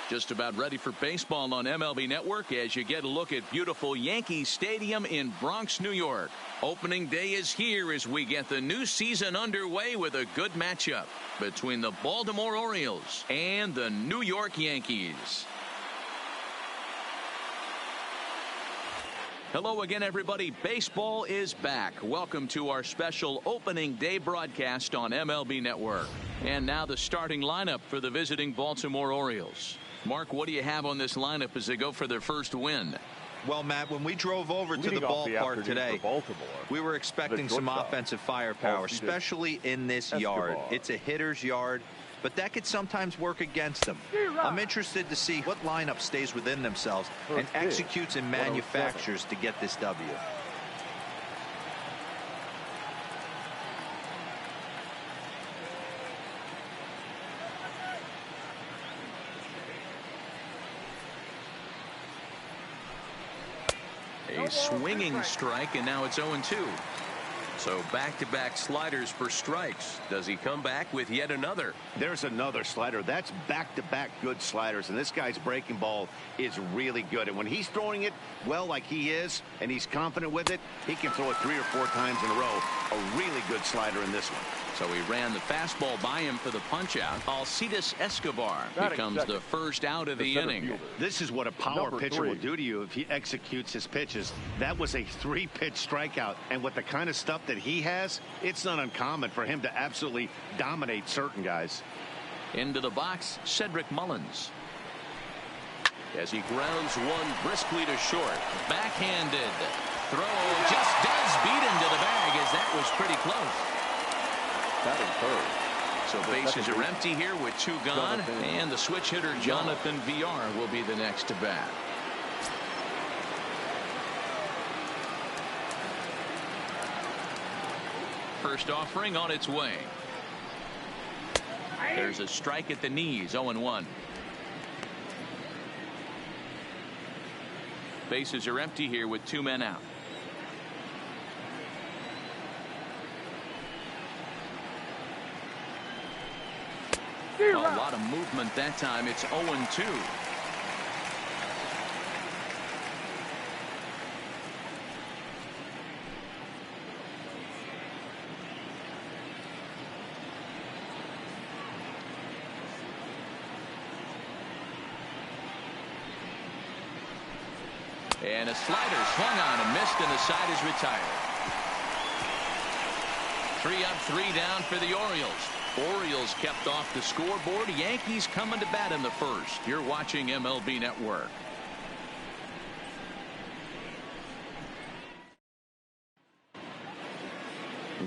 Just about ready for baseball on MLB Network as you get a look at beautiful Yankee Stadium in Bronx, New York. Opening day is here as we get the new season underway with a good matchup between the Baltimore Orioles and the New York Yankees. Hello again, everybody. Baseball is back. Welcome to our special opening day broadcast on MLB Network. And now the starting lineup for the visiting Baltimore Orioles. Mark, what do you have on this lineup as they go for their first win? Well, Matt, when we drove over to the ballpark today, we were expecting some offensive firepower, especially in this yard. It's a hitter's yard, but that could sometimes work against them. I'm interested to see what lineup stays within themselves and executes and manufactures to get this W. A swinging strike, and now it's 0-2. So back-to-back sliders for strikes. Does he come back with yet another? There's another slider. That's back-to-back good sliders, and this guy's breaking ball is really good. And when he's throwing it well like he is, and he's confident with it, he can throw it 3 or 4 times in a row. A really good slider in this one. So he ran the fastball by him for the punch-out. Alcides Escobar becomes the first out of the inning. This is what a power pitcher will do to you if he executes his pitches. That was a 3-pitch strikeout, and with the kind of stuff that he has, it's not uncommon for him to absolutely dominate certain guys. Into the box, Cedric Mullins. As he grounds one briskly to short. Backhanded. Throw just does beat into the bag as that was pretty close. So bases are empty here with 2 gone, and the switch hitter Jonathan VR will be the next to bat. First offering on its way. There's a strike at the knees, 0-1. Bases are empty here with 2 men out. A lot of movement that time. It's 0-2. And a slider swung on and missed, and the side is retired. 3 up, 3 down for the Orioles. Orioles kept off the scoreboard. Yankees coming to bat in the first. You're watching MLB Network.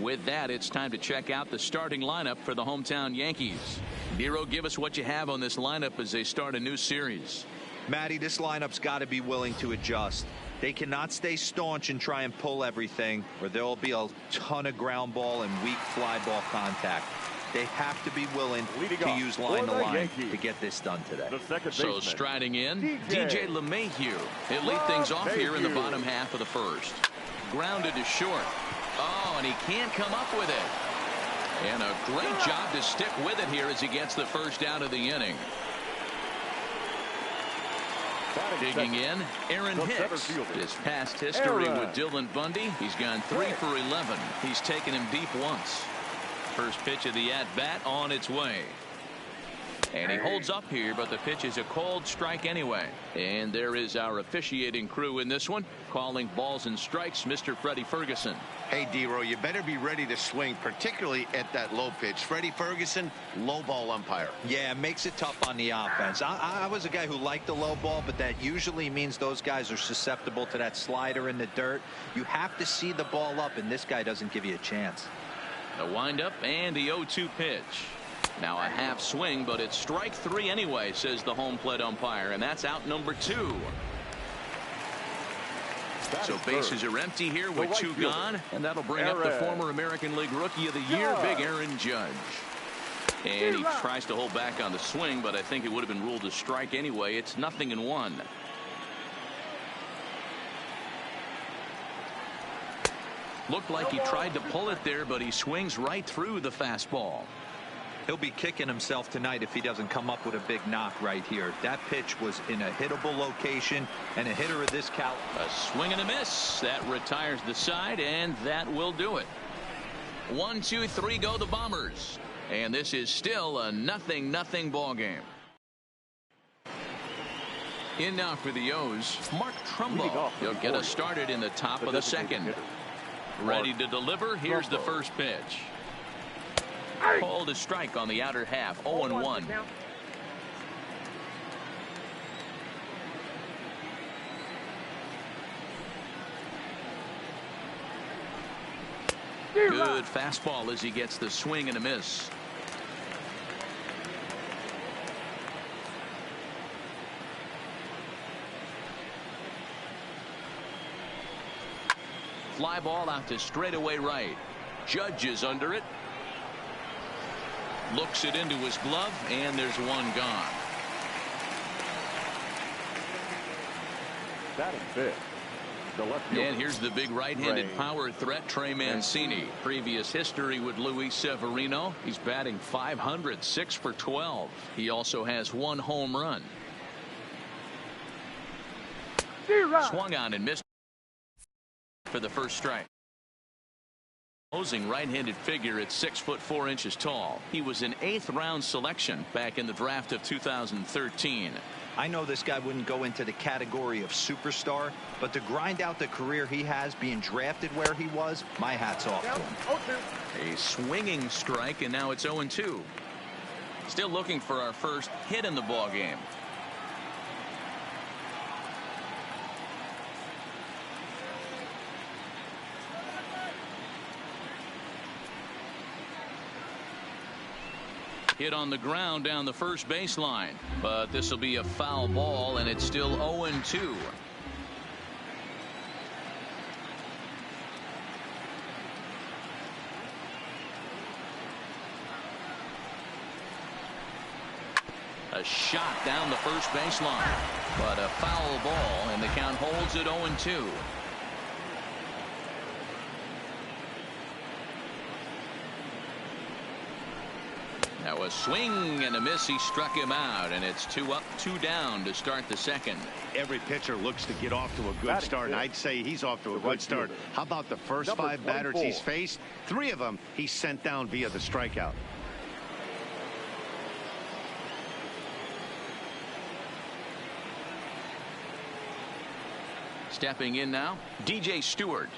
With that, it's time to check out the starting lineup for the hometown Yankees. Nero, give us what you have on this lineup as they start a new series. Matty, this lineup's got to be willing to adjust. They cannot stay staunch and try and pull everything, or there will be a ton of ground ball and weak fly ball contact. They have to be willing to use line to line to get this done today. So striding in, DJ LeMahieu. He'll lead things off here in the bottom half of the first. Grounded to short. Oh, and he can't come up with it. And a great job to stick with it here as he gets the first out of the inning. Digging in, Aaron Hicks. His past history with Dylan Bundy. He's gone 3 for 11. He's taken him deep once. First pitch of the at-bat on its way. And he holds up here, but the pitch is a called strike anyway. And there is our officiating crew in this one, calling balls and strikes, Mr. Freddie Ferguson. Hey, D-Row, you better be ready to swing, particularly at that low pitch. Freddie Ferguson, low ball umpire. Yeah, it makes it tough on the offense. I was a guy who liked the low ball, but that usually means those guys are susceptible to that slider in the dirt. You have to see the ball up, and this guy doesn't give you a chance. The windup and the 0-2 pitch. Now a half swing, but it's strike 3 anyway, says the home plate umpire, and that's out number 2. So bases are empty here with 2 gone, and that'll bring up the former American League Rookie of the Year, Big Aaron Judge. And he tries to hold back on the swing, but I think it would have been ruled a strike anyway. It's 0-1. Looked like he tried to pull it there, but he swings right through the fastball. He'll be kicking himself tonight if he doesn't come up with a big knock right here. That pitch was in a hittable location, and a hitter of this caliber. A swing and a miss. That retires the side, and that will do it. 1, 2, 3 go the Bombers. And this is still a 0-0 ball game. In now for the O's, Mark Trumbo. He'll get us started in the top of the second. Ready to deliver. Here's the first pitch. Called a strike on the outer half. 0-1. Good fastball as he gets the swing and a miss. Fly ball out to straightaway right. Judge is under it. Looks it into his glove, and there's one gone. That is big. And here's the big right-handed power threat, Trey Mancini. Previous history with Luis Severino. He's batting .500, 6 for 12. He also has 1 home run. Swung on and missed for the first strike. Opposing right-handed figure at 6'4" tall. He was an 8th round selection back in the draft of 2013. I know this guy wouldn't go into the category of superstar, but to grind out the career he has being drafted where he was, my hat's off to him. A swinging strike, and now it's 0-2. Still looking for our first hit in the ball game. Hit on the ground down the first baseline, but this will be a foul ball, and it's still 0-2. A shot down the first baseline, but a foul ball, and the count holds at 0-2. Now a swing and a miss. He struck him out, and it's 2 up, 2 down to start the second. Every pitcher looks to get off to a good start, and I'd say he's off to a good start. How about the first 5 batters he's faced? 3 of them he sent down via the strikeout. Stepping in now, DJ Stewart.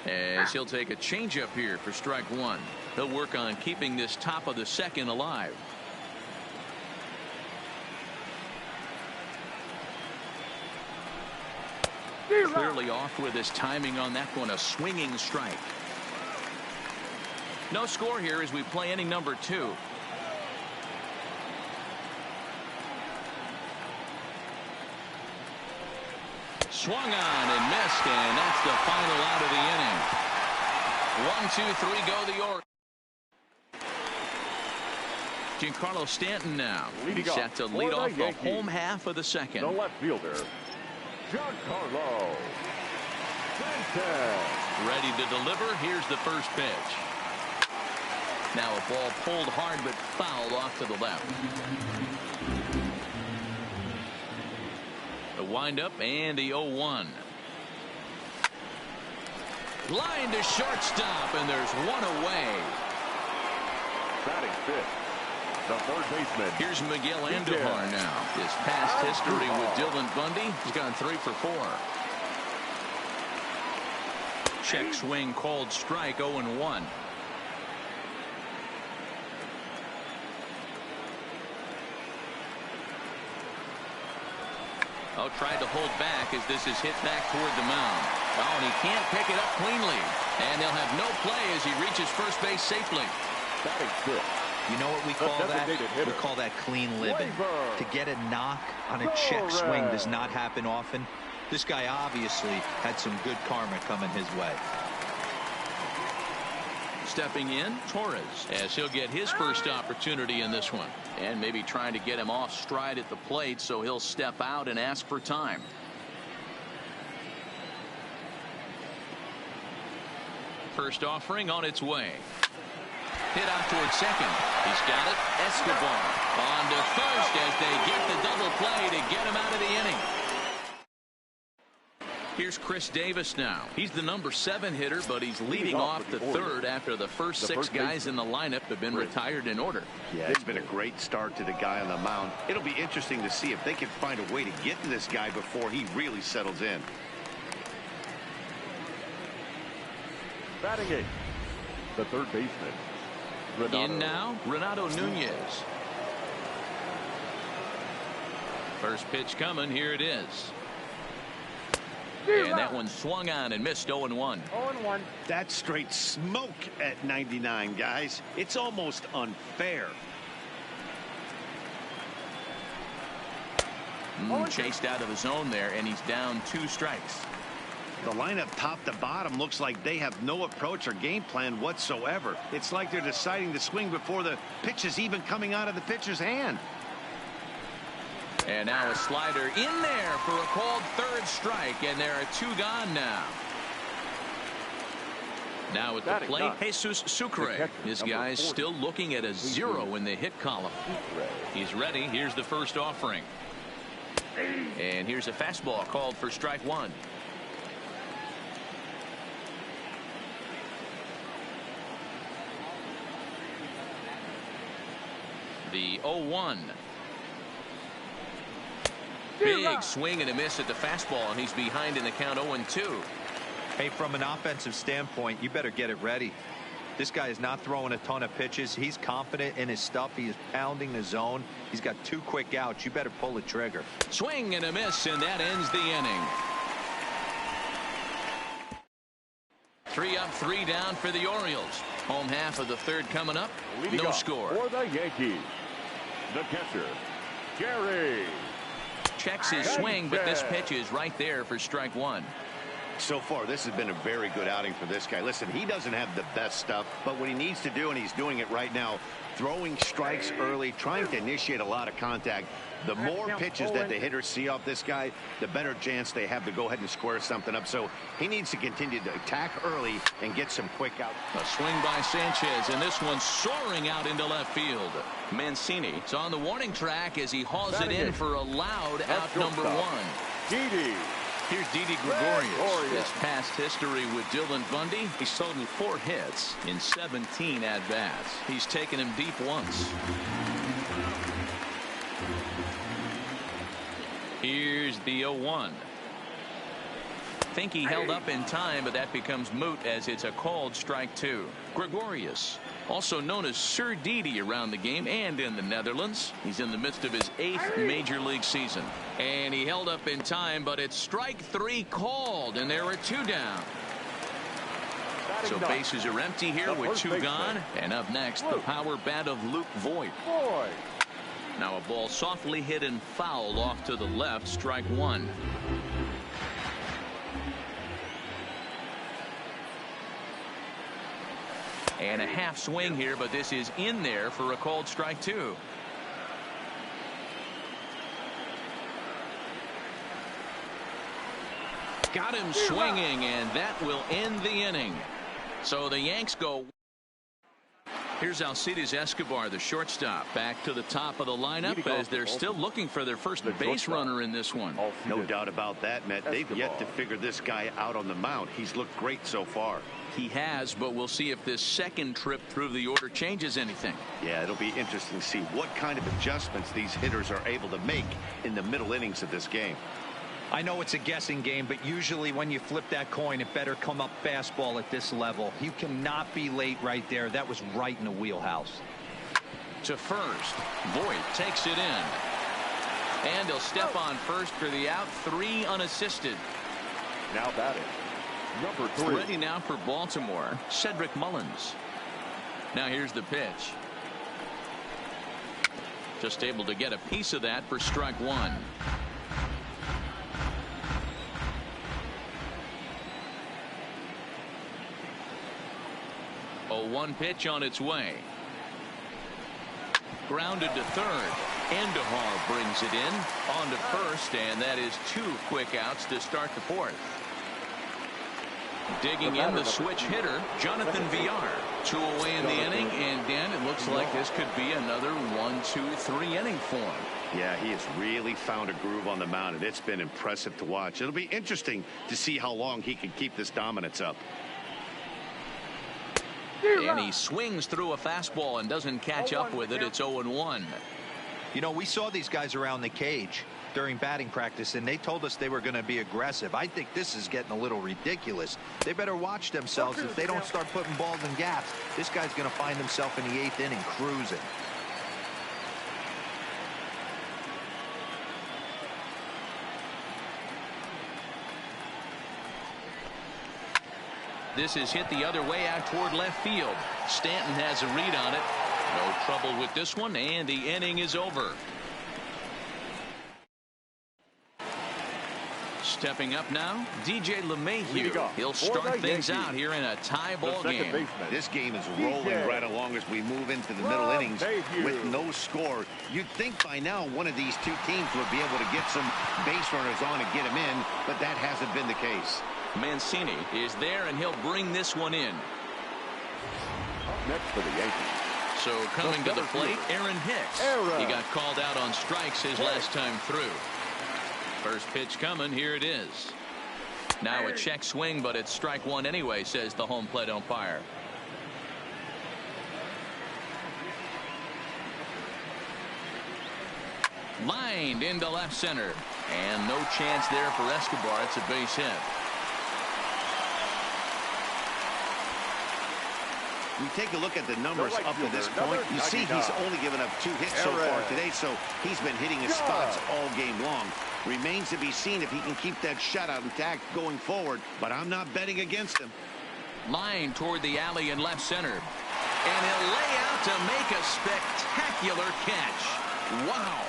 As he'll take a changeup here for strike 1. He'll work on keeping this top of the second alive. Clearly off with his timing on that one. A swinging strike. No score here as we play inning number 2. Swung on and missed, and that's the final out of the inning. 1, 2, 3 go the Orioles. Giancarlo Stanton now. He's set to lead off the home half of the second. The left fielder, Giancarlo Stanton. Ready to deliver. Here's the first pitch. Now a ball pulled hard but fouled off to the left. The windup and the 0-1. Line to shortstop, and there's one away. Batting fifth, the third baseman. Here's Miguel Andujar now. His past history with Dylan Bundy. He's gone 3 for 4. Check swing called strike. 0-1. Oh, tried to hold back as this is hit back toward the mound. Oh, and he can't pick it up cleanly. And they'll have no play as he reaches first base safely. Batting fifth. You know what we call that? We call that clean living. To get a knock on a check swing does not happen often. This guy obviously had some good karma coming his way. Stepping in, Torres, as he'll get his first opportunity in this one. And maybe trying to get him off stride at the plate, so he'll step out and ask for time. First offering on its way. Hit out towards second. He's got it. Escobar on to first as they get the double play to get him out of the inning. Here's Chris Davis now. He's the number 7 hitter, but he's leading off the third after the first 6 guys in the lineup have been retired in order. Yeah, it's been a great start to the guy on the mound. It'll be interesting to see if they can find a way to get to this guy before he really settles in. Batting 8th, the third baseman. Renato. In now, Renato Nunez. First pitch coming. Here it is. And that one swung on and missed. 0-1. 0-1. That's straight smoke at 99, guys. It's almost unfair. Chased out of the zone there, and he's down 2 strikes. The lineup top to bottom looks like they have no approach or game plan whatsoever. It's like they're deciding to swing before the pitch is even coming out of the pitcher's hand. And now a slider in there for a called 3rd strike, and there are 2 gone now. Now at the plate, Jesus Sucre. This guy's still looking at a 0 in the hit column. He's ready. Here's the first offering. And here's a fastball called for strike 1. The 0-1. Big swing and a miss at the fastball, and he's behind in the count 0-2. Hey, from an offensive standpoint, you better get it ready. This guy is not throwing a ton of pitches. He's confident in his stuff. He is pounding the zone. He's got 2 quick outs. You better pull the trigger. Swing and a miss, and that ends the inning. 3 up, 3 down for the Orioles. Home half of the 3rd coming up. No score. For the Yankees, the catcher, Gary. Checks his swing, but this pitch is right there for strike 1. So far, this has been a very good outing for this guy. Listen, he doesn't have the best stuff, but what he needs to do, and he's doing it right now, throwing strikes early, trying to initiate a lot of contact. The more pitches that the hitters see off this guy, the better chance they have to go ahead and square something up. So he needs to continue to attack early and get some quick outs. A swing by Sanchez, and this one's soaring out into left field. Mancini is on the warning track as he hauls it in for a loud out number 1. Didi. Here's Didi Gregorius. His past history with Dylan Bundy. He's totaled 4 hits in 17 at-bats. He's taken him deep once. Here's the 0-1. Think he held up in time, but that becomes moot as it's a called strike 2. Gregorius, also known as Sir Didi around the game and in the Netherlands. He's in the midst of his 8th major league season. And he held up in time, but it's strike 3 called, and there are 2 down. So bases are empty here with 2 gone. And up next, the power bat of Luke Voigt. Now a ball softly hit and fouled off to the left, strike 1. And a half swing here, but this is in there for a called strike 2. Got him swinging, and that will end the inning. So the Yanks go. Here's Alcides Escobar, the shortstop, back to the top of the lineup as they're still looking for their first base runner in this one. No doubt about that, Matt. They've yet to figure this guy out on the mound. He's looked great so far. He has, but we'll see if this second trip through the order changes anything. Yeah, it'll be interesting to see what kind of adjustments these hitters are able to make in the middle innings of this game. I know it's a guessing game, but usually when you flip that coin, it better come up fastball at this level. You cannot be late right there. That was right in the wheelhouse. To first, Voigt takes it in. And he'll step on first for the out, 3 unassisted. Now batting, number 3. Ready now for Baltimore, Cedric Mullins. Now here's the pitch. Just able to get a piece of that for strike 1. 0-1 pitch on its way. Grounded to third. Andujar brings it in. On to first, and that is 2 quick outs to start the 4th. Digging in the switch hitter, Jonathan Villar. Two away in the inning, and Dan, it looks like this could be another 1, 2, 3 inning for him. Yeah, he has really found a groove on the mound, and it's been impressive to watch. It'll be interesting to see how long he can keep this dominance up. And he swings through a fastball and doesn't catch up with it. It's 0-1. You know, we saw these guys around the cage during batting practice, and they told us they were going to be aggressive. I think this is getting a little ridiculous. They better watch themselves. If they don't start putting balls in gaps, this guy's going to find himself in the 8th inning cruising. This is hit the other way out toward left field. Stanton has a read on it. No trouble with this one, and the inning is over. Stepping up now, DJ LeMahieu. He'll start things out here in a tie ball game. This game is rolling right along as we move into the middle innings with no score. You'd think by now one of these two teams would be able to get some base runners on and get them in, but that hasn't been the case. Mancini is there, and he'll bring this one in. Next for the Yankees. So coming to the plate, Aaron Hicks. He got called out on strikes his last time through. First pitch coming. Here it is. Now a check swing, but it's strike one anyway, says the home plate umpire. Lined into left center. And no chance there for Escobar. It's a base hit. You take a look at the numbers up to this point. You see he's only given up 2 hits so far today, so he's been hitting his spots all game long. Remains to be seen if he can keep that shutout intact going forward, but I'm not betting against him. Line toward the alley in left center. And he'll lay out to make a spectacular catch. Wow.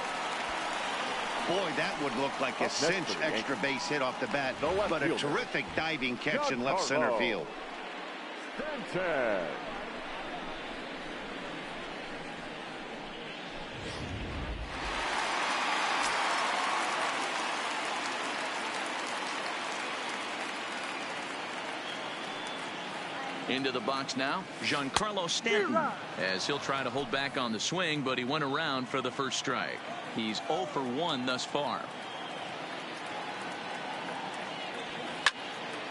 Boy, that would look like a cinch extra base hit off the bat, but a terrific diving catch in left center field. Into the box now, Giancarlo Stanton, as he'll try to hold back on the swing, but he went around for the first strike. He's 0 for 1 thus far.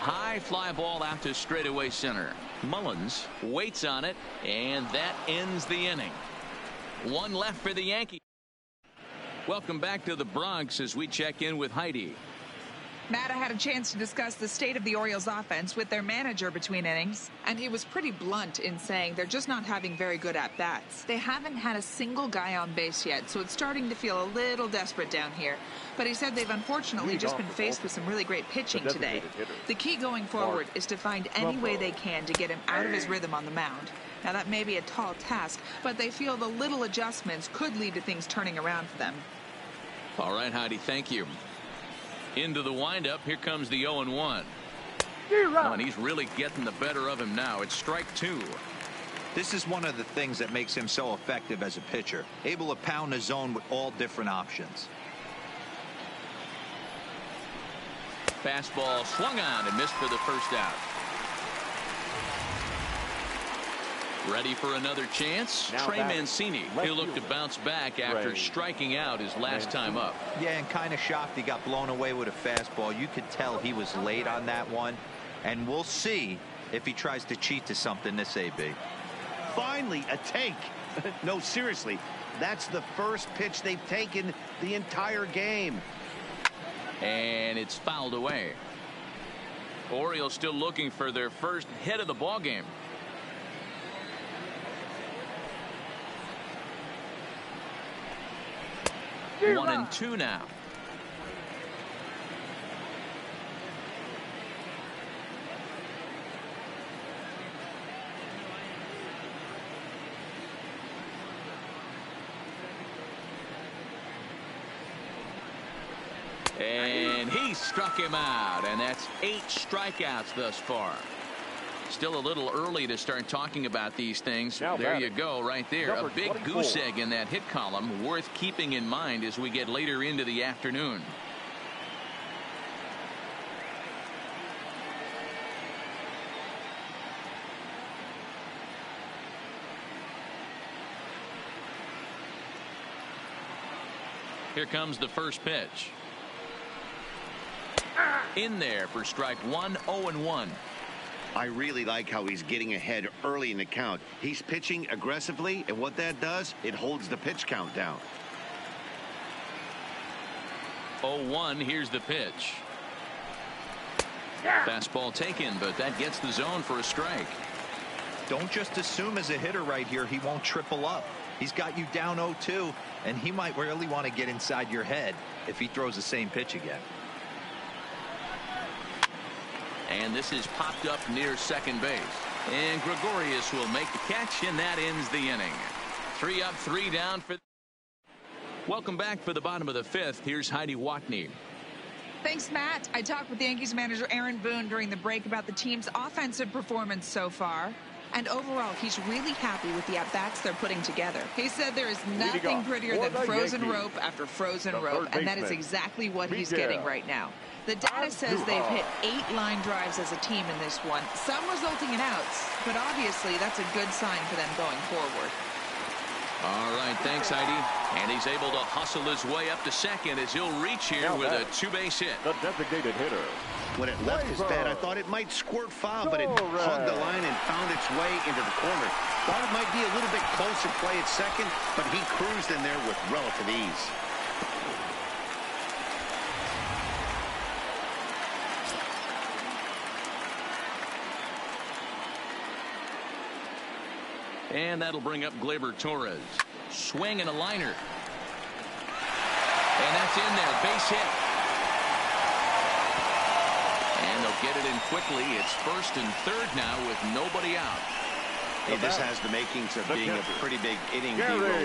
High fly ball out to straightaway center. Mullins waits on it, and that ends the inning. One left for the Yankees. Welcome back to the Bronx as we check in with Heidi. Matt, I had a chance to discuss the state of the Orioles offense with their manager between innings, and he was pretty blunt in saying they're just not having very good at-bats. They haven't had a single guy on base yet, so it's starting to feel a little desperate down here. But he said they've unfortunately just been faced with some really great pitching today. The key going forward is to find any way they can to get him out of his rhythm on the mound. Now, that may be a tall task, but they feel the little adjustments could lead to things turning around for them. All right, Heidi, thank you. Into the windup. Here comes the 0-1. Oh, and he's really getting the better of him now. It's strike 2. This is one of the things that makes him so effective as a pitcher, able to pound the zone with all different options. Fastball swung on and missed for the first out. Ready for another chance? Trey Mancini. He'll look to bounce back after striking out his last time up. Yeah, and kind of shocked he got blown away with a fastball. You could tell he was late on that one, and we'll see if he tries to cheat to something this AB. Finally, a take. No, seriously, that's the first pitch they've taken the entire game. And it's fouled away. Orioles still looking for their first hit of the ball game. One and two now. And he struck him out, and that's 8 strikeouts thus far. Still a little early to start talking about these things. There you go, right there. A big goose egg in that hit column, worth keeping in mind as we get later into the afternoon. Here comes the first pitch. In there for strike one, 0-1. I really like how he's getting ahead early in the count. He's pitching aggressively, and what that does, it holds the pitch count down. 0-1, here's the pitch. Fastball taken, but that gets the zone for a strike. Don't just assume as a hitter right here he won't triple up. He's got you down 0-2, and he might really want to get inside your head if he throws the same pitch again. And this is popped up near second base. And Gregorius will make the catch, and that ends the inning. 3 up, 3 down for... Welcome back for the bottom of the 5th. Here's Heidi Watney. Thanks, Matt. I talked with Yankees manager Aaron Boone during the break about the team's offensive performance so far. And overall, he's really happy with the at-bats they're putting together. He said there is nothing prettier than frozen rope after frozen rope, and that is exactly what he's getting right now. The data says they've hit 8 line drives as a team in this one, some resulting in outs, but obviously that's a good sign for them going forward. All right, thanks, Heidi. And he's able to hustle his way up to second as he'll reach here with a 2-base hit. The designated hitter. When it left his bat, I thought it might squirt foul, but it hugged the line and found its way into the corner. Thought it might be a little bit closer play at second, but he cruised in there with relative ease. And that'll bring up Gleyber Torres. Swing and a liner. And that's in there. Base hit. And they'll get it in quickly. It's first and third now with nobody out. Hey, this has the makings of being a pretty big inning.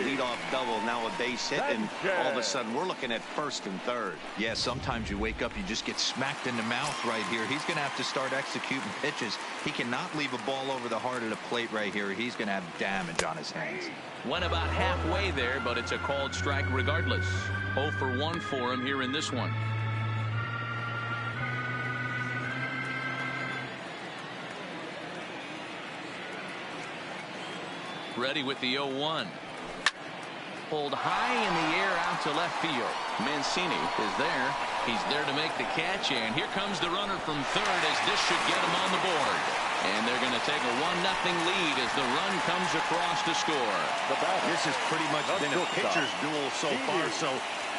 Lead-off double, now a base hit, and all of a sudden we're looking at first and third. Yeah, sometimes you wake up, you just get smacked in the mouth right here. He's going to have to start executing pitches. He cannot leave a ball over the heart of the plate right here. He's going to have damage on his hands. Went about halfway there, but it's a called strike regardless. 0 for 1 for him here in this one. Ready with the 0-1. Pulled high in the air out to left field. Mancini is there. He's there to make the catch, and here comes the runner from third as this should get him on the board. And they're going to take a 1-0 lead as the run comes across to score. This has pretty much been a pitcher's duel so far, so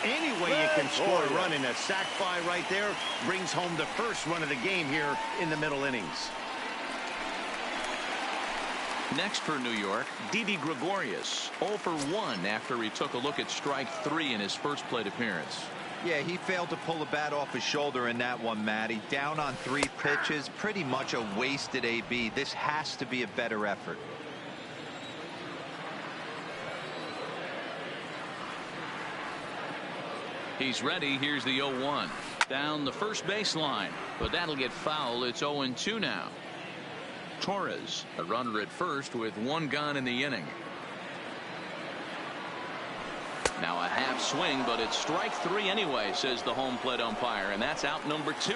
any way you can score a run, in a sac fly right there brings home the first run of the game here in the middle innings. Next for New York, Didi Gregorius, 0 for 1 after he took a look at strike 3 in his first plate appearance. Yeah, he failed to pull the bat off his shoulder in that one, Matty. Down on 3 pitches, pretty much a wasted AB. This has to be a better effort. He's ready. Here's the 0-1. Down the first baseline, but that'll get foul. It's 0-2 now. Torres, a runner at first with 1 gone in the inning. Now a half swing, but it's strike 3 anyway, says the home plate umpire, and that's out number 2.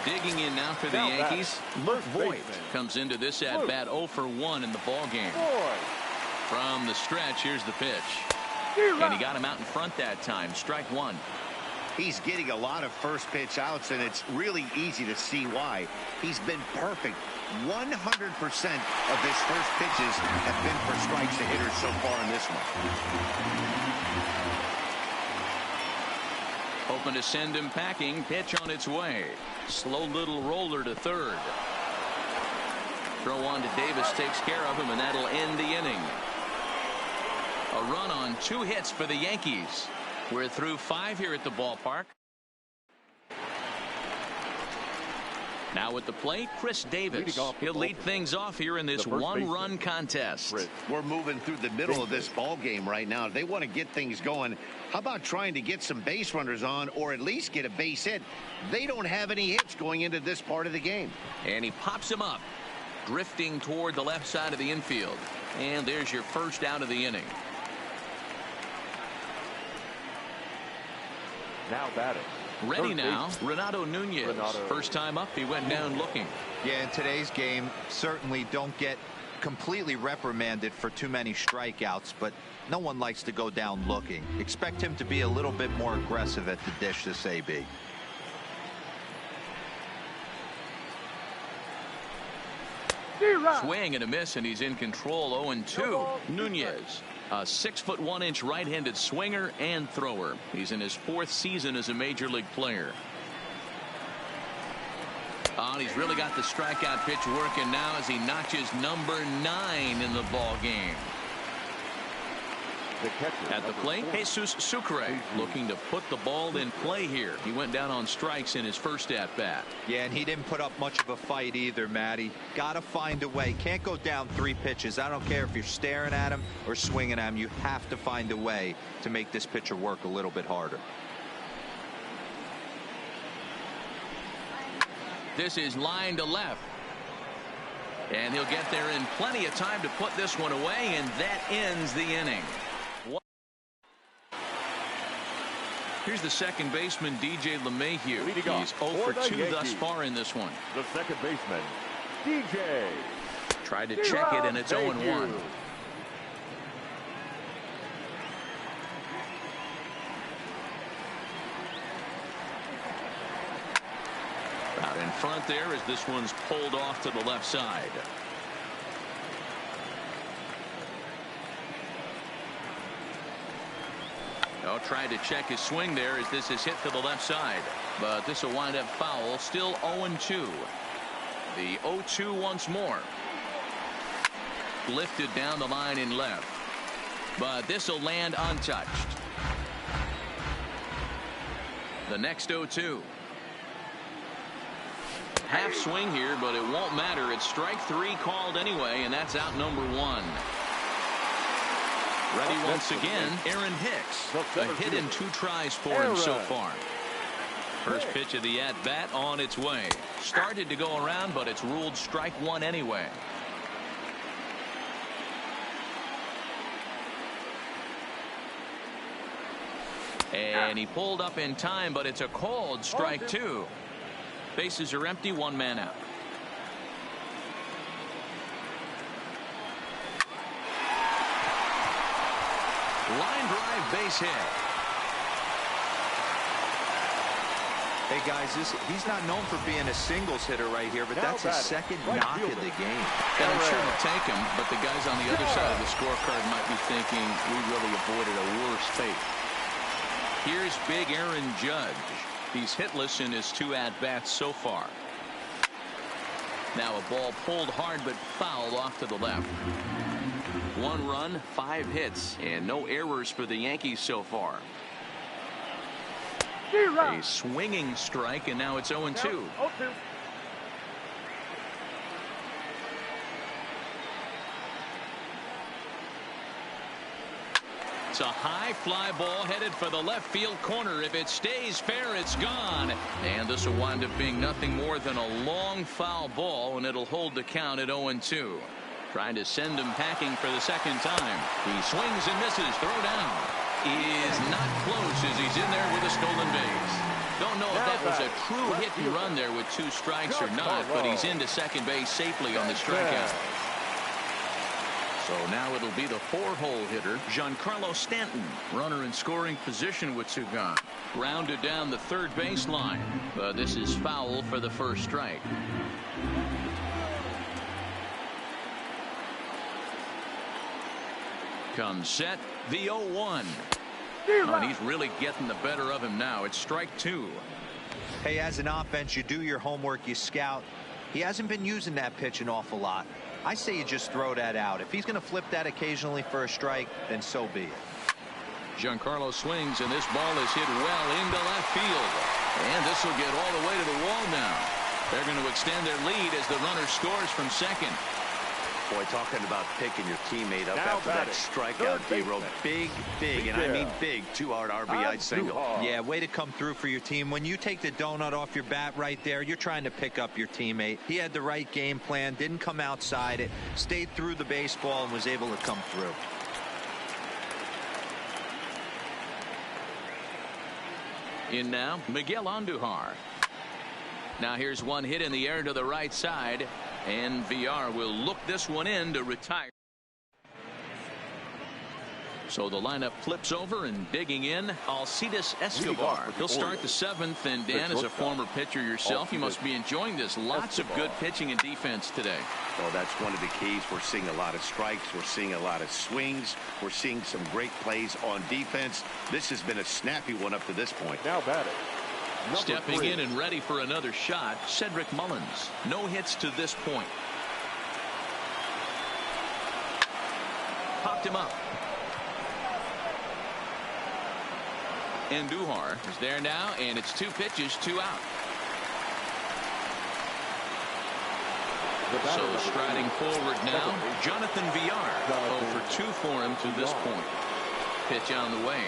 Digging in now for the Yankees, Voit comes into this at bat 0 for 1 in the ball game. From the stretch, here's the pitch, and he got him out in front that time. Strike 1. He's getting a lot of first pitch outs, and it's really easy to see why. He's been perfect. 100% of his first pitches have been for strikes to hitters so far in this one. Hoping to send him packing. Pitch on its way. Slow little roller to third. Throw on to Davis takes care of him, and that'll end the inning. A run on 2 hits for the Yankees. We're through 5 here at the ballpark. Now at the plate, Chris Davis. He'll lead things off here in this 1-run contest. We're moving through the middle of this ball game right now. They want to get things going. How about trying to get some base runners on, or at least get a base hit? They don't have any hits going into this part of the game. And he pops him up, drifting toward the left side of the infield. And there's your first out of the inning. Now batting. Ready now, Renato Nunez. First time up, he went down looking. Yeah, in today's game, certainly don't get completely reprimanded for too many strikeouts, but no one likes to go down looking. Expect him to be a little bit more aggressive at the dish this AB. Swing and a miss, and he's in control. 0-2. Nunez, a 6'1" right-handed swinger and thrower. He's in his 4th season as a major league player. And he's really got the strikeout pitch working now as he notches number 9 in the ball game. At the plate, Jesus Sucre looking to put the ball in play here. He went down on strikes in his first at-bat. Yeah, and he didn't put up much of a fight either, Matty. Got to find a way. Can't go down 3 pitches. I don't care if you're staring at him or swinging at him. You have to find a way to make this pitcher work a little bit harder. This is line to left. And he'll get there in plenty of time to put this one away, and that ends the inning. Here's the second baseman, DJ LeMahieu. He's 0 for 2 thus far in this one. The second baseman, DJ. Tried to check it, and it's 0-1. Out in front there as this one's pulled off to the left side. Oh, tried to check his swing there as this is hit to the left side. But this will wind up foul. Still 0-2. The 0-2 once more. Lifted down the line in left. But this will land untouched. The next 0-2. Half swing here, but it won't matter. It's strike 3 called anyway, and that's out number 1. Ready once again, Aaron Hicks. A hit in 2 tries for him so far. First pitch of the at-bat on its way. Started to go around, but it's ruled strike 1 anyway. And he pulled up in time, but it's a called strike 2. Bases are empty, 1 man out. Line drive, base hit. Hey guys, he's not known for being a singles hitter right here, but that's his second knock of the game. And I'm sure to take him, but the guys on the other side of the scorecard might be thinking we really avoided a worse fate. Here's big Aaron Judge. He's hitless in his 2 at-bats so far. Now a ball pulled hard but foul off to the left. 1 run, 5 hits, and no errors for the Yankees so far. A swinging strike, and now it's 0-2. It's a high fly ball headed for the left field corner. If it stays fair, it's gone. And this will wind up being nothing more than a long foul ball, and it'll hold the count at 0-2. Trying to send him packing for the second time. He swings and misses. Throw down. Is not close as he's in there with a stolen base. Don't know if that was a true hit and run there with 2 strikes or not, but he's into second base safely on the strikeout. So now it'll be the 4-hole hitter, Giancarlo Stanton. Runner in scoring position with 2 gone. Grounded down the third baseline. But this is foul for the first strike. Comes set, the 0-1. And he's really getting the better of him now. It's strike 2. Hey, as an offense, you do your homework, you scout. He hasn't been using that pitch an awful lot. I say you just throw that out. If he's going to flip that occasionally for a strike, then so be it. Giancarlo swings, and this ball is hit well into left field. And this will get all the way to the wall now. They're going to extend their lead as the runner scores from second. Boy, talking about picking your teammate up after that strikeout, D-Row. Big, and I mean big, 2-out RBI single. Yeah, way to come through for your team. When you take the donut off your bat right there, you're trying to pick up your teammate. He had the right game plan, didn't come outside it, stayed through the baseball, and was able to come through. In now, Miguel Andujar. Now here's one hit in the air to the right side. And VR will look this one in to retire. So the lineup flips over, and digging in, Alcides Escobar. He'll start the 7th, and Dan, as a former pitcher yourself, you must be enjoying this. Lots of good pitching and defense today. Well, that's one of the keys. We're seeing a lot of strikes. We're seeing a lot of swings. We're seeing some great plays on defense. This has been a snappy one up to this point. Now batting. Stepping in and ready for another shot, Cedric Mullins. No hits to this point. Popped him up. Andujar is there now, and it's 2 pitches, 2 out. So striding forward now, Jonathan VR. 0 for 2 for him to this point. Pitch on the way.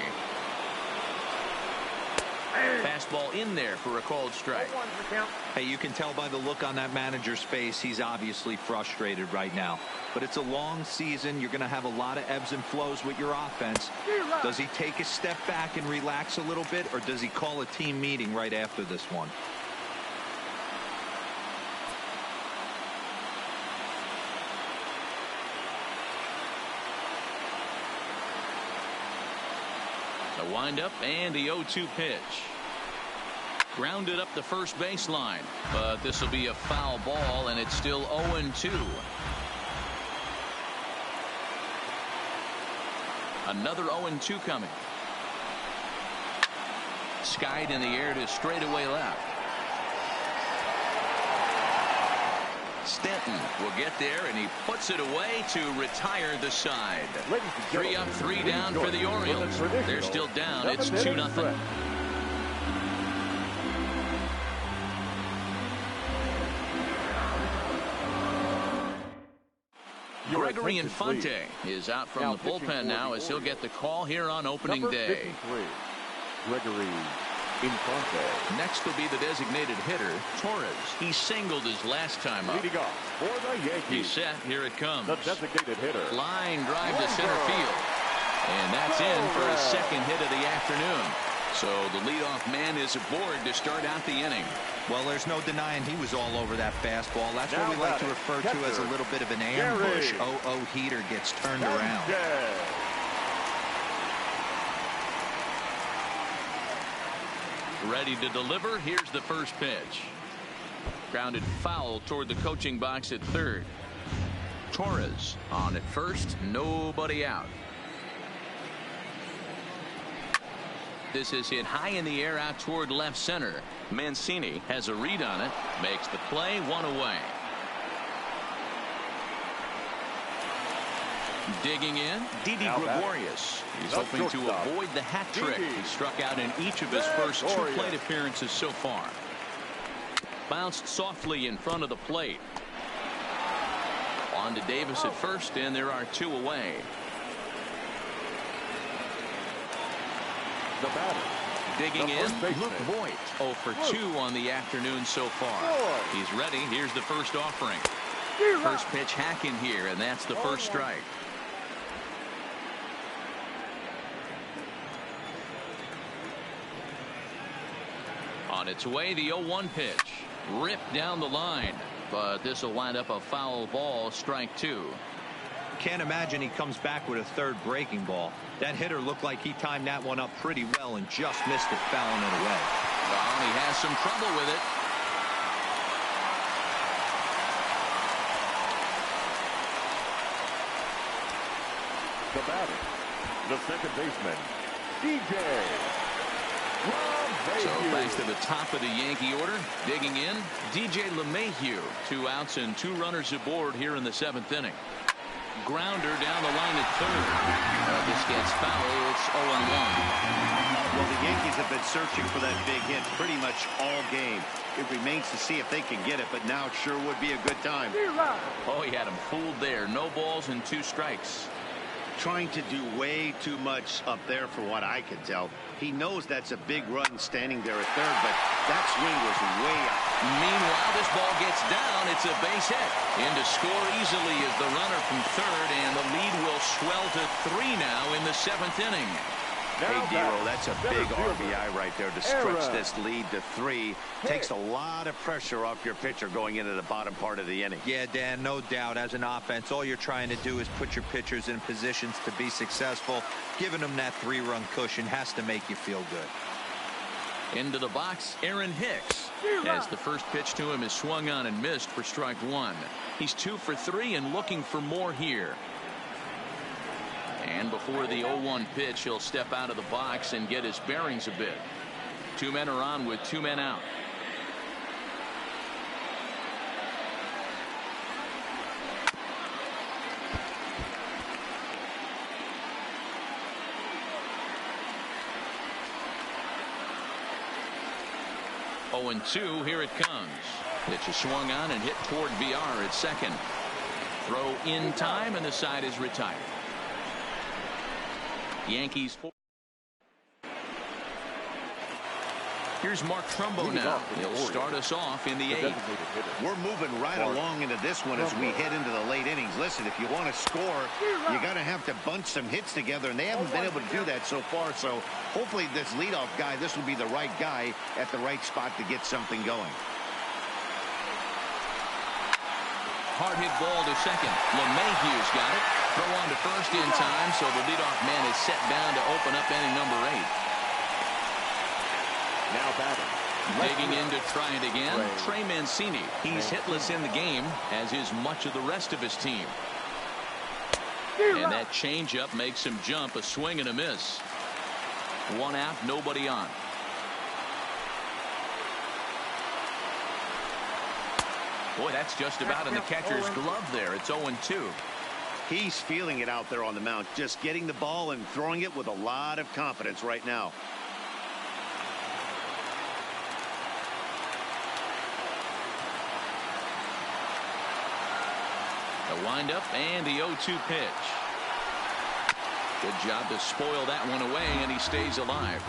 Fastball in there for a called strike. Hey, you can tell by the look on that manager's face, he's obviously frustrated right now. But it's a long season. You're going to have a lot of ebbs and flows with your offense. Does he take a step back and relax a little bit, or does he call a team meeting right after this one? The windup and the 0-2 pitch. Grounded up the first baseline, but this will be a foul ball, and it's still 0-2. Another 0-2 coming. Skied in the air to straightaway left. Stanton will get there, and he puts it away to retire the side. 3 up, 3 down for the Orioles. They're still down. It's 2-0. Gregory Infante is out from the bullpen now, as he'll get the call here on opening day. Gregory Infante. Next will be the designated hitter, Torres. He singled his last time up. Leading off for the Yankees. He's set. Here it comes. The designated hitter. Line drive to center field. And that's in for his 2nd hit of the afternoon. So the leadoff man is aboard to start out the inning. Well, there's no denying he was all over that fastball. That's what we like to refer to as a little bit of an ambush. 0-0 heater gets turned around. Ready to deliver. Here's the first pitch. Grounded foul toward the coaching box at third. Torres on at first. Nobody out. This is hit high in the air out toward left center. Mancini has a read on it. Makes the play. 1 away. Digging in, Didi Gregorius. He's hoping to avoid the hat trick. He struck out in each of his first 2 plate appearances so far. Bounced softly in front of the plate. On to Davis at first, and there are 2 away. The batter. Digging in, Luke Voigt. 0 for 2 on the afternoon so far. He's ready. Here's the first offering. First pitch hacking here, and that's the first strike. On its way, the 0-1 pitch. Ripped down the line, but this will wind up a foul ball, strike 2. Can't imagine he comes back with a 3rd breaking ball. That hitter looked like he timed that one up pretty well and just missed it, fouling it away. Well, he has some trouble with it. The batter, the second baseman, So thanks to the top of the Yankee order, digging in, DJ LeMahieu. 2 outs and 2 runners aboard here in the 7th inning. Grounder down the line at third. This gets foul. It's 0-1. Well, the Yankees have been searching for that big hit pretty much all game. It remains to see if they can get it, but now it sure would be a good time. Oh, he had him fooled there. No balls and 2 strikes. Trying to do way too much up there for what I can tell. He knows that's a big run standing there at third, but that swing was way out. Meanwhile, this ball gets down. It's a base hit. In to score easily is the runner from third, and the lead will swell to 3 now in the 7th inning. Hey, Dero, that's a big RBI right there to stretch this lead to 3. Takes a lot of pressure off your pitcher going into the bottom part of the inning. Yeah, Dan, no doubt. As an offense, all you're trying to do is put your pitchers in positions to be successful. Giving them that 3-run cushion has to make you feel good. Into the box, Aaron Hicks. As the first pitch to him is swung on and missed for strike 1. He's 2 for 3 and looking for more here. And before the 0-1 pitch, he'll step out of the box and get his bearings a bit. 2 men are on with 2 men out. Oh, and 2, here it comes. Pitch is swung on and hit toward VR at second. Throw in time, and the side is retired. Yankees 4. Here's Mark Trumbo now. He'll start us off in the 8th. We're moving right along into this one as we head into the late innings. Listen, if you want to score, you got to have to bunch some hits together, and they haven't been able to do that so far. So hopefully this leadoff guy, this will be the right guy at the right spot to get something going. Hard hit ball to second. LeMahieu's got it. Throw on to first in time, so the leadoff man is set down to open up inning number 8. Now batting. Digging in to try it again, Trey Mancini. He's hitless in the game, as is much of the rest of his team. And that changeup makes him jump. A swing and a miss. 1 out, nobody on. Boy, that's just about in the catcher's glove there. It's 0-2. He's feeling it out there on the mound, just getting the ball and throwing it with a lot of confidence right now. The windup and the 0-2 pitch. Good job to spoil that one away, and he stays alive.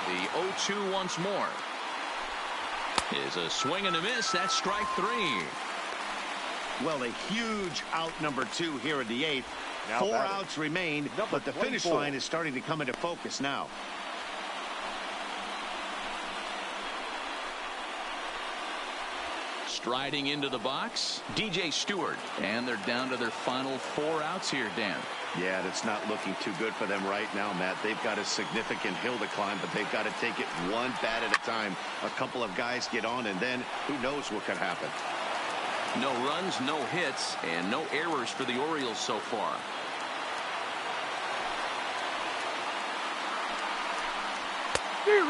The 0-2 once more. Is a swing and a miss. That's strike 3. Well, a huge out number 2 here in the 8th. Now 4 batting. outs remain, but the finish line is starting to come into focus now. Striding into the box, DJ Stewart. And they're down to their final 4 outs here, Dan. Yeah, that's not looking too good for them right now, Matt. They've got a significant hill to climb, but they've got to take it one bat at a time. A couple of guys get on, and then who knows what could happen. No runs, no hits, and no errors for the Orioles so far.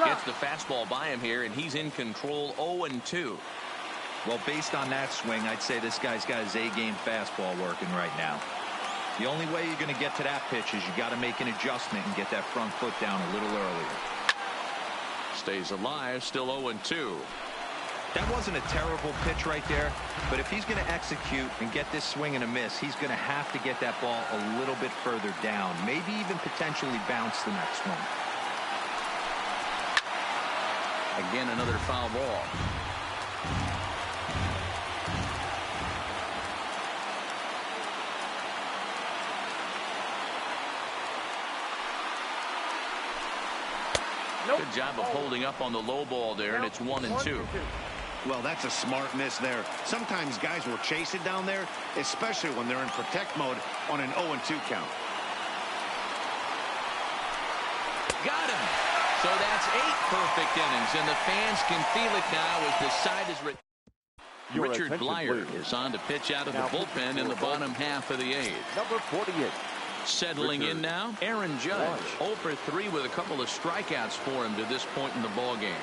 Gets the fastball by him here, and he's in control. 0-2. Well, based on that swing, I'd say this guy's got his A-game fastball working right now. The only way you're going to get to that pitch is you got to make an adjustment and get that front foot down a little earlier. Stays alive, still 0-2. That wasn't a terrible pitch right there, but if he's going to execute and get this swing and a miss, he's going to have to get that ball a little bit further down, maybe even potentially bounce the next one. Again, another foul ball. Good job of holding up on the low ball there, and it's 1-2. Well, that's a smart miss there. Sometimes guys will chase it down there, especially when they're in protect mode on an 0-2 count. Got him. So that's 8 perfect innings, and the fans can feel it now as the side is Richard Blyer is on to pitch out of the bullpen in the bottom half of the 8th. Number 48. Settling in now, Aaron Judge. 0 for 3 with a couple of strikeouts for him to this point in the ball game.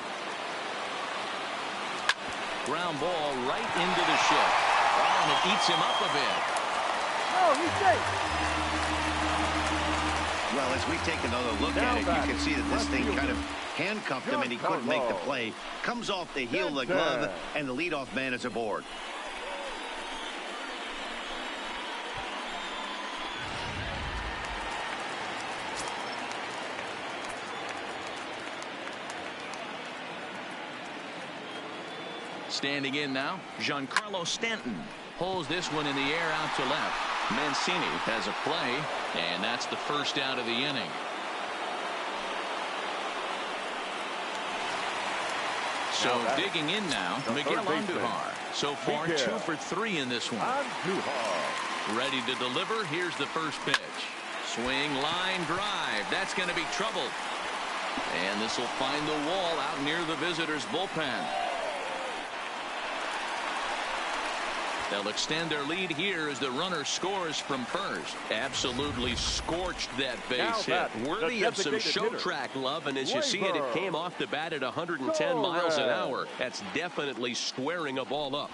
Ground ball right into the shift. Oh, and it eats him up a bit. No, he's safe. Well, as we take another look at it, you can see that this thing kind of handcuffed him and he couldn't make the play. Comes off the heel of the glove, and the leadoff man is aboard. Standing in now, Giancarlo Stanton pulls this one in the air out to left. Mancini has a play, and that's the first out of the inning. So digging in now, Miguel Andujar. So far, 2 for 3 in this one. Ready to deliver. Here's the first pitch. Swing, line, drive. That's going to be trouble. And this will find the wall out near the visitors' bullpen. They'll extend their lead here as the runner scores from first. Absolutely scorched that base hit. Worthy of some show track love, and as you see it, it came off the bat at 110 miles an hour. That's definitely squaring a ball up.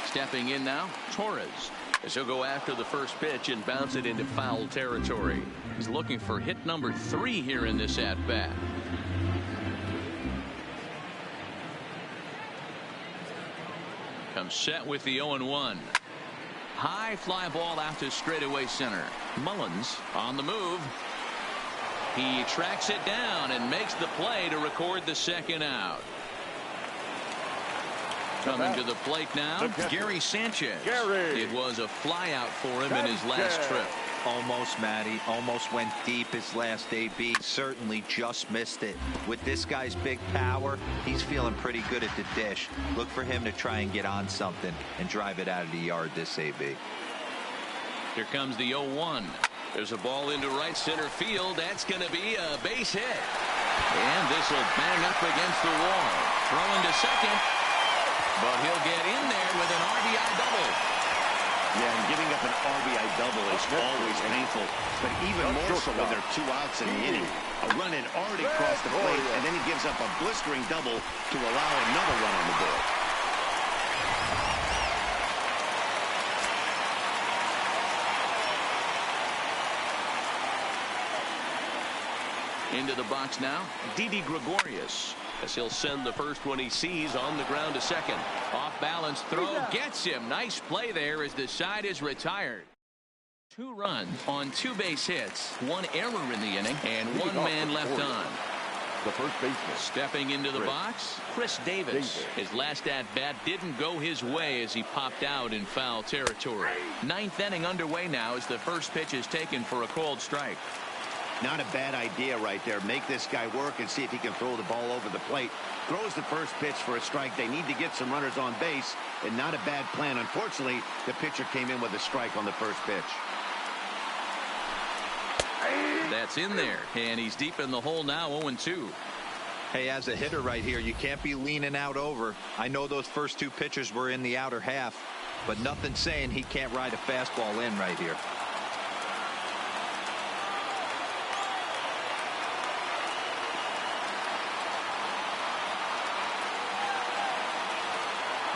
Stepping in now, Torres, as he'll go after the first pitch and bounce it into foul territory. He's looking for hit number 3 here in this at-bat. Comes set with the 0-1. High fly ball out to straightaway center. Mullins on the move. He tracks it down and makes the play to record the second out. Coming to the plate now, Gary Sanchez. It was a fly out for him in his last trip. Almost, Matty. Almost went deep his last AB. Certainly just missed it. With this guy's big power, he's feeling pretty good at the dish. Look for him to try and get on something and drive it out of the yard this AB. Here comes the 0-1. There's a ball into right center field. That's going to be a base hit. And this will bang up against the wall. Throwing to second. But he'll get in there with an RBI double. Yeah, and giving up an RBI double is always painful. But even more so when there are 2 outs in the inning. A run had already crossed the plate, and then he gives up a blistering double to allow another run on the board. Into the box now, Didi Gregorius, as he'll send the first one he sees on the ground to second. Off balance throw gets him. Nice play there as the side is retired. 2 runs on 2 base hits, 1 error in the inning, and 1 man left on. The first baseman. Stepping into the box, Chris Davis. His last at-bat didn't go his way as he popped out in foul territory. 9th inning underway now as the first pitch is taken for a called strike. Not a bad idea right there. Make this guy work and see if he can throw the ball over the plate. Throws the first pitch for a strike. They need to get some runners on base, and not a bad plan. Unfortunately, the pitcher came in with a strike on the first pitch. That's in there, and he's deep in the hole now, 0-2. Hey, as a hitter right here, you can't be leaning out over. I know those first 2 pitchers were in the outer half, but nothing saying he can't ride a fastball in right here.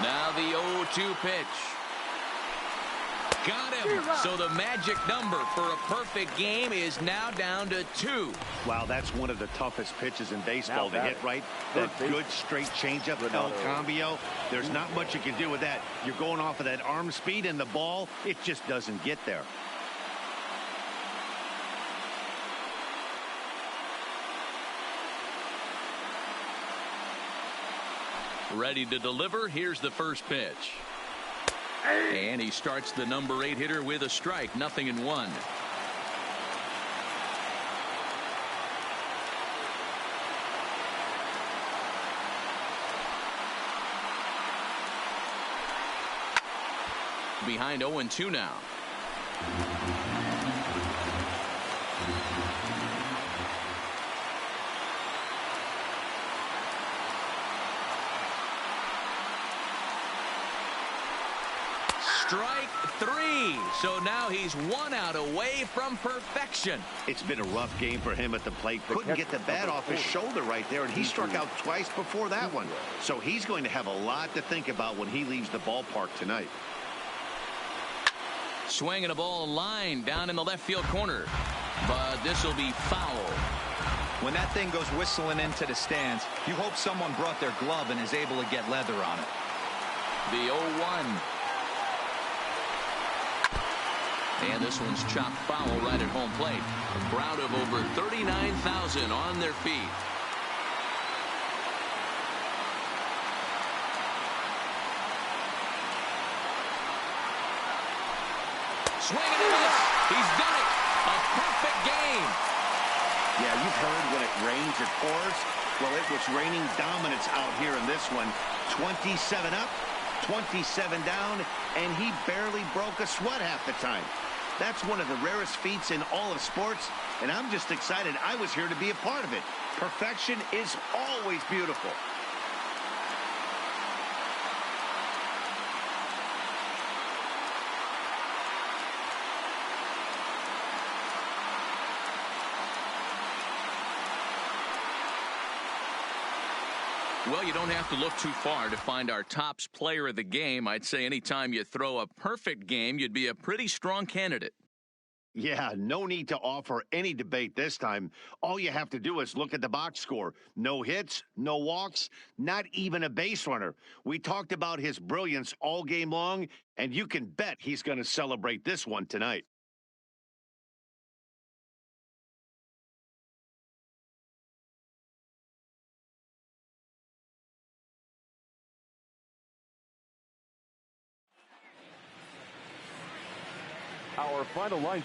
Now the 0-2 pitch. Got him. So the magic number for a perfect game is now down to 2. Wow, that's one of the toughest pitches in baseball to hit, right? That good straight changeup, El Cambio. There's not much you can do with that. You're going off of that arm speed, and the ball, it just doesn't get there. Ready to deliver. Here's the first pitch. And he starts the number 8 hitter with a strike. 0-1. Behind 0-2 now. Strike 3. So now he's 1 out away from perfection. It's been a rough game for him at the plate. Couldn't get the bat off his shoulder right there, and he struck out twice before that one. So he's going to have a lot to think about when he leaves the ballpark tonight. Swinging a ball line down in the left field corner. But this will be foul. When that thing goes whistling into the stands, you hope someone brought their glove and is able to get leather on it. The 0-1. And this one's chopped foul right at home plate. A crowd of over 39,000 on their feet. Swing and a miss. He's done it. A perfect game. Yeah, you've heard when it rains, it pours. Well, it was raining dominance out here in this one. 27 up, 27 down, and he barely broke a sweat half the time. That's one of the rarest feats in all of sports, and I'm just excited I was here to be a part of it. Perfection is always beautiful. Well, you don't have to look too far to find our tops player of the game. I'd say anytime you throw a perfect game, you'd be a pretty strong candidate. Yeah, no need to offer any debate this time. All you have to do is look at the box score. No hits, no walks, not even a base runner. We talked about his brilliance all game long, and you can bet he's going to celebrate this one tonight. Our final line.